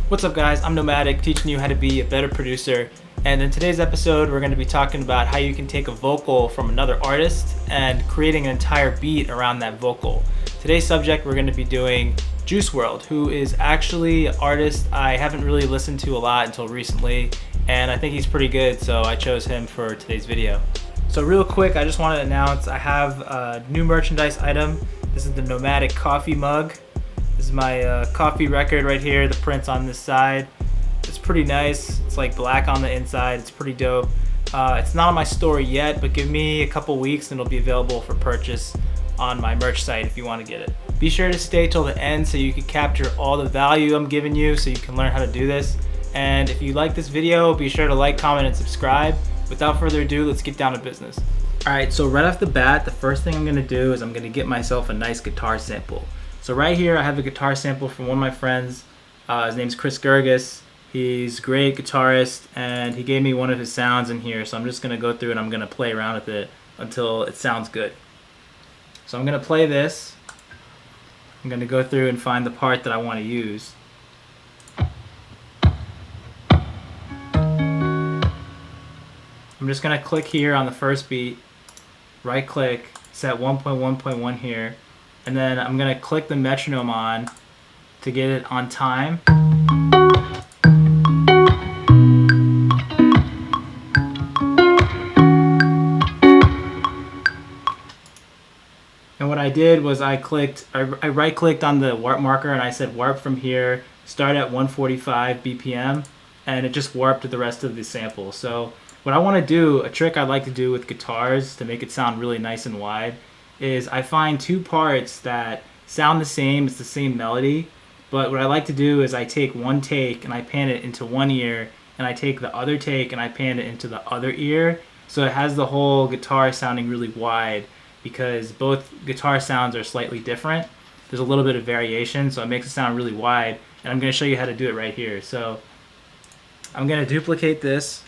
What's up guys, I'm Nomadikh, teaching you how to be a better producer, and in today's episode we're going to be talking about how you can take a vocal from another artist and creating an entire beat around that vocal. Today's subject we're going to be doing Juice WRLD, who is actually an artist I haven't really listened to a lot until recently, and I think he's pretty good, so I chose him for today's video. So real quick, I just want to announce I have a new merchandise item. This is the Nomadikh coffee mug. This is my coffee record right here, the print's on this side. It's pretty nice. It's like black on the inside. It's pretty dope. It's not on my store yet, but give me a couple weeks and it'll be available for purchase on my merch site if you want to get it. Be sure to stay till the end so you can capture all the value I'm giving you so you can learn how to do this. And if you like this video, be sure to like, comment, and subscribe. Without further ado, let's get down to business. Alright, so right off the bat, the first thing I'm going to do is I'm going to get myself a nice guitar sample. So right here I have a guitar sample from one of my friends. His name's Chris Gergis. He's a great guitarist and he gave me one of his sounds in here, so I'm just going to go through and I'm going to play around with it until it sounds good. So I'm going to play this. I'm going to go through and find the part that I want to use. I'm just going to click here on the first beat, right click, set 1.1.1 here. And then I'm going to click the metronome on to get it on time. And what I did was I right clicked on the warp marker and I said warp from here, start at 145 BPM, and it just warped the rest of the sample. So what I want to do, a trick I like to do with guitars to make it sound really nice and wide, is I find two parts that sound the same, it's the same melody, but what I like to do is I take one take and I pan it into one ear, and I take the other take and I pan it into the other ear, so it has the whole guitar sounding really wide, because both guitar sounds are slightly different. There's a little bit of variation, so it makes it sound really wide, and I'm going to show you how to do it right here. So I'm going to duplicate this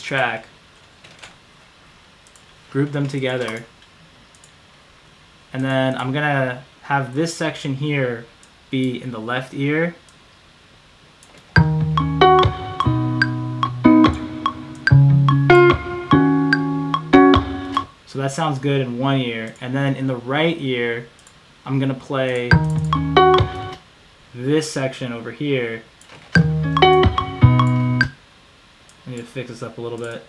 track, group them together, and then I'm gonna have this section here be in the left ear. So that sounds good in one ear, and then in the right ear I'm gonna play this section over here. I need to fix this up a little bit.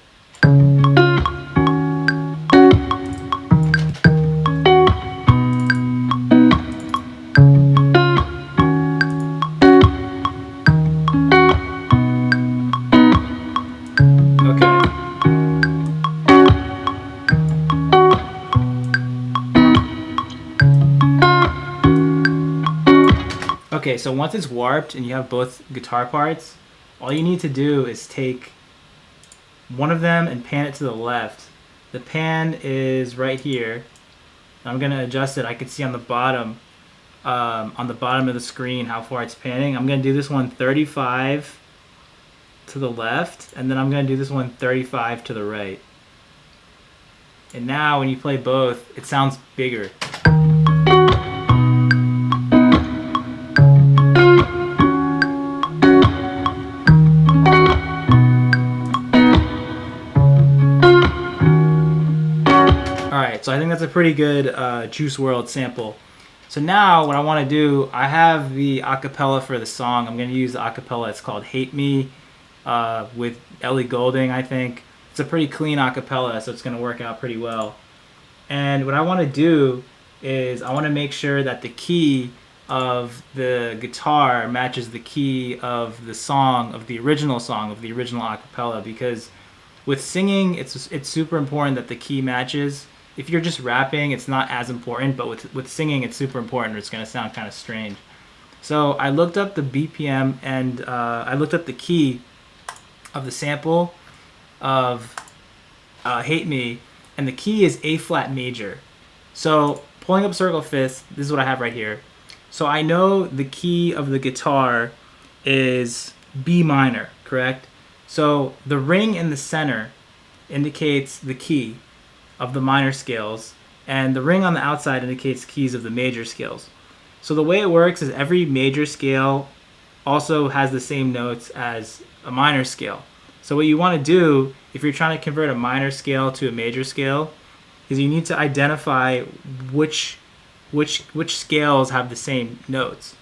Okay, so once it's warped and you have both guitar parts, all you need to do is take one of them and pan it to the left. The pan is right here. I'm going to adjust it. I can see on the bottom of the screen how far it's panning. I'm going to do this one 35 to the left, and then I'm going to do this one 35 to the right. And now when you play both, it sounds bigger. Alright, so I think that's a pretty good Juice WRLD sample. So now what I want to do, I have the acapella for the song. I'm going to use the acapella. It's called Hate Me with Ellie Goulding, I think. It's a pretty clean acapella, so it's going to work out pretty well. And what I want to do is I want to make sure that the key of the guitar matches the key of the song, of the original acapella, because with singing, it's super important that the key matches. If you're just rapping, it's not as important, but with singing, it's super important or it's going to sound kind of strange. So I looked up the BPM and I looked up the key of the sample of Hate Me, and the key is A flat major. So pulling up circle fifths, this is what I have right here. So I know the key of the guitar is B minor, correct? So the ring in the center indicates the key of the minor scales, and the ring on the outside indicates keys of the major scales. So the way it works is every major scale also has the same notes as a minor scale. So what you want to do if you're trying to convert a minor scale to a major scale is you need to identify which scales have the same notes.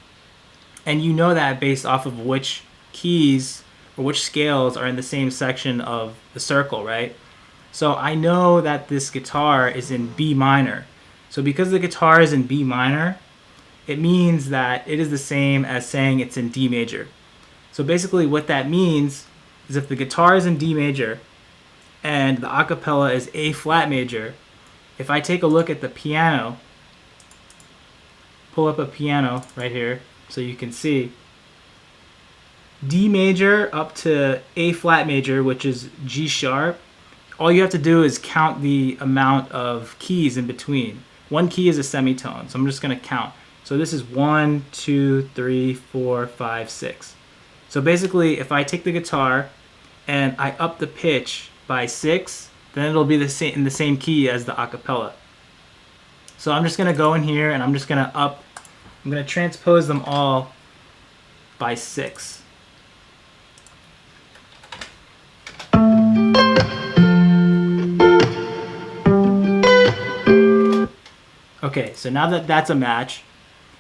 And you know that based off of which keys or which scales are in the same section of the circle, right? So I know that this guitar is in B minor. So because the guitar is in B minor, it means that it is the same as saying it's in D major. So basically what that means is if the guitar is in D major and the acapella is A flat major, if I take a look at the piano, pull up a piano right here so you can see, D major up to A flat major, which is G sharp, all you have to do is count the amount of keys in between. One key is a semitone, so I'm just going to count. So this is 1, 2, 3, 4, 5, 6. So basically, if I take the guitar and I up the pitch by 6, then it'll be in the same key as the acapella. So I'm just going to go in here and I'm just going to I'm going to transpose them all by 6. Okay, so now that that's a match,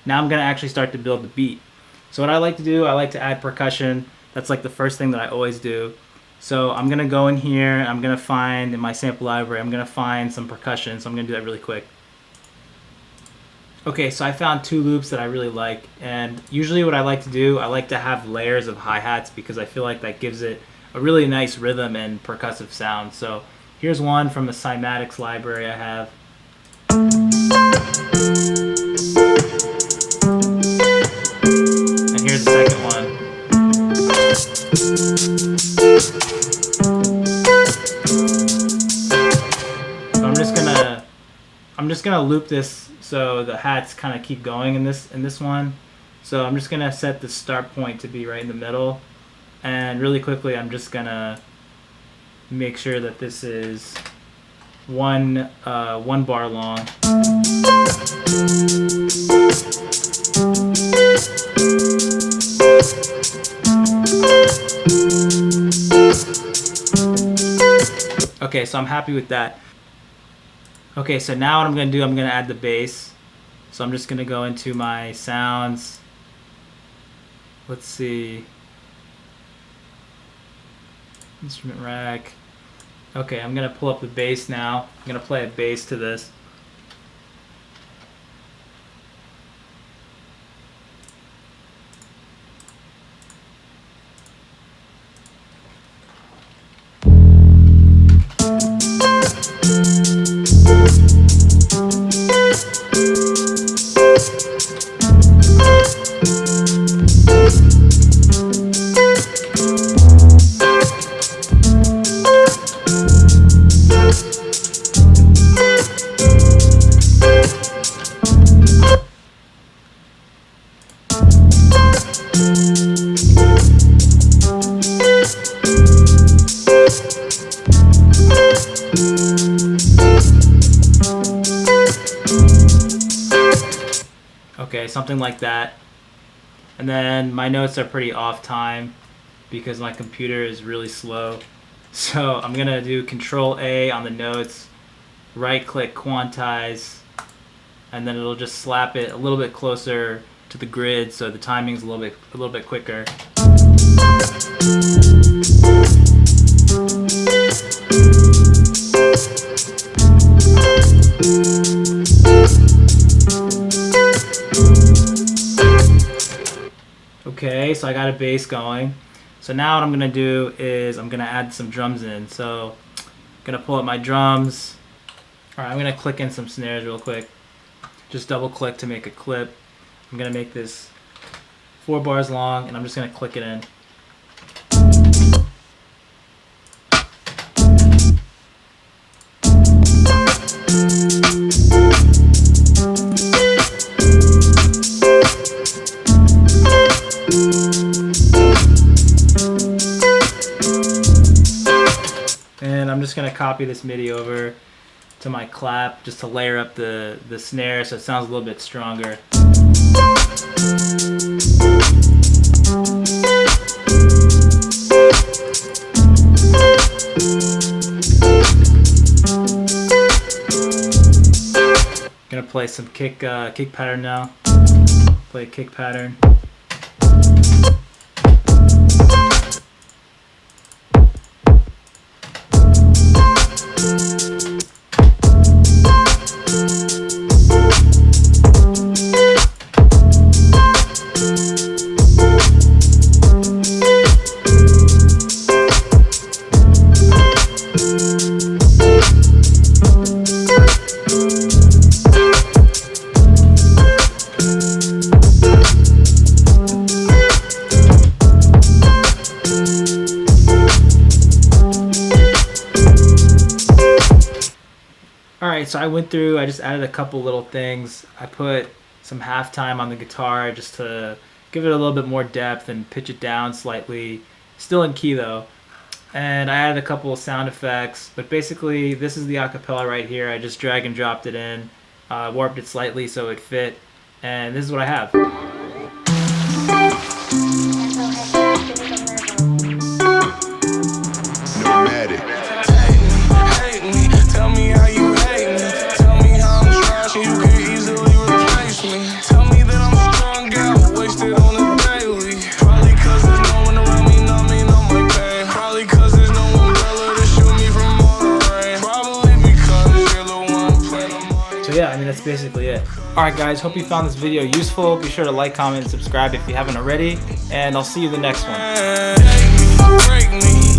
now I'm going to actually start to build the beat. So what I like to do, I like to add percussion. That's like the first thing that I always do. So I'm going to go in here, and I'm going to find, in my sample library, I'm going to find some percussion. So I'm going to do that really quick. Okay, so I found 2 loops that I really like. And usually what I like to do, I like to have layers of hi-hats because I feel like that gives it a really nice rhythm and percussive sound. So here's one from a cymatics library I have. And here's the second one. So I'm just gonna loop this so the hats kind of keep going in this one. So I'm just gonna set the start point to be right in the middle, and really quickly I'm just gonna make sure that this is one bar long. Okay, so I'm happy with that. Okay, so now what I'm going to do, I'm going to add the bass. So I'm just going to go into my sounds. Let's see. Instrument rack. Okay, I'm going to pull up the bass now. I'm going to play a bass to this. Okay, something like that. And then my notes are pretty off time because my computer is really slow. So I'm gonna do Control A on the notes, right click quantize, and then it'll just slap it a little bit closer to the grid so the timing's a little bit quicker. Okay, so I got a bass going. So now what I'm gonna do is I'm gonna add some drums in. So I'm gonna pull up my drums. All right, I'm gonna click in some snares real quick. Just double click to make a clip. I'm gonna make this 4 bars long, and I'm just gonna click it in. And I'm just gonna copy this MIDI over to my clap just to layer up the snare so it sounds a little bit stronger. play some kick pattern now. Play a kick pattern. Alright, so I just added a couple little things. I put some halftime on the guitar just to give it a little bit more depth and pitch it down slightly. Still in key though. And I added a couple of sound effects, but basically this is the acapella right here. I just drag and dropped it in, warped it slightly so it fit, and this is what I have. Nomadikh. Tell me how you hate me. Tell me how I'm trash and you can easily replace me. Tell me that I'm strung out, wasted on a daily. Probably cause there's no one around me, numbing on my pain. Probably cause there's no umbrella to shoot me from all the rain. Probably because you're the one playing my... So yeah, I mean that's basically it. Alright guys, hope you found this video useful. Be sure to like, comment, and subscribe if you haven't already. And I'll see you in the next one. Break me.